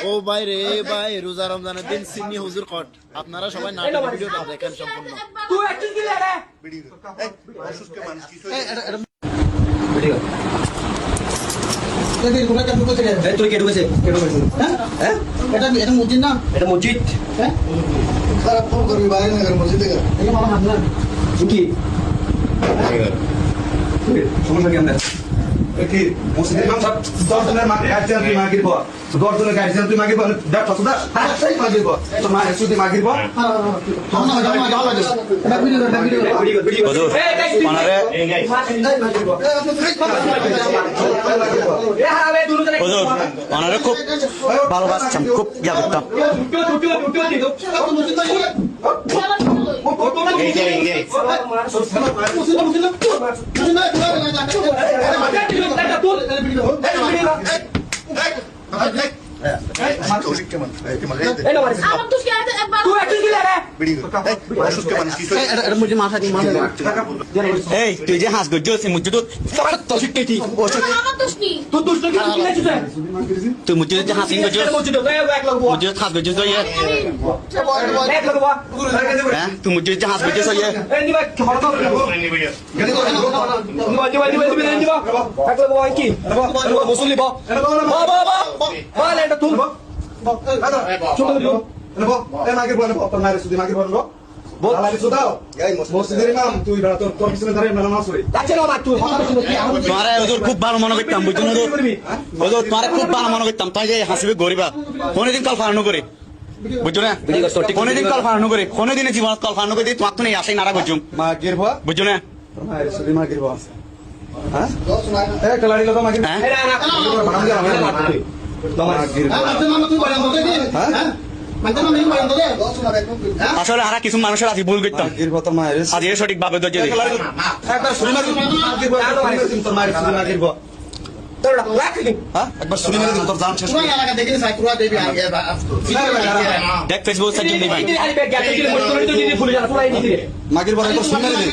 ও ভাই রে ভাই, রোজা রমজানের দিন সিন্নি হুজুর কট। আপনারা সবাই নাটকের ভিডিওটা দেখেন সম্পূর্ণ। তুই একটু কি রে ভিডিও এই অসুস্থ মানুষ কি ভিডিও তুই কে ঢুকেছে হ্যাঁ এটা মসজিদ না, এটা মসজিদ হ্যাঁ খারাপ ফোন করবি বাইরে না করে মসজিদে গেল এটা মামা হাত না কি সমস্যা কি আমরা কি মসজিদের ইমাম সাহেব 10 জনের গার্জিয়ান তুই মাগির পর 10 জনের গার্জিয়ান তুই মাগির পর দেখ কত দা তাই মাগির পর তো মা সুদি মাগির পর হুজুর ওনারে হুজুর ওনারে খুব ভালোবাসতাম, খুব ইয়া করতাম। এই তুই যে হাস গজ্জ আছে মসজিদ তুই মসজিদ যে হাসিন গজ্জ মসজিদ হাস গজ্জ হ্যাঁ তুই মসজিদ যে হাস গজ্জ মুসল্লি মাগির পর তোর মায়ের সুদি মাগির পর মসজিদের ইমাম তুই তোর পিছনে দাঁড়িয়ে নামাজ পড়ি তোমারে হুজুর খুব ভালো মনে করতাম, বুঝছো না হুজুর তোমারে খুব ভালো মনে করতাম। তাই যে হাসিবে গরিবা কোনদিন কল ফারানো করে, বুঝছো না কোনদিন কল ফারানো করে, কোনদিন জীবনত কল ফারানো করে তোমার তো নেই আসেই নারা করছুম মাগির পর বুঝছো না তোর মায়ের সুদি মাগির পর হ্যাঁ একটা লাড়ি লাগা মাগির আসলে আর কিছু মানুষের আজ ভুল করতাম, আজ এর সঠিক ভাবে ধৈর্য দিই। একবার শুনি মেরে দিন তোর জান শেষ দেখ ফেসবুক সার্চ দিই ভাই মাগির পর একবার শুনি মেরে দিন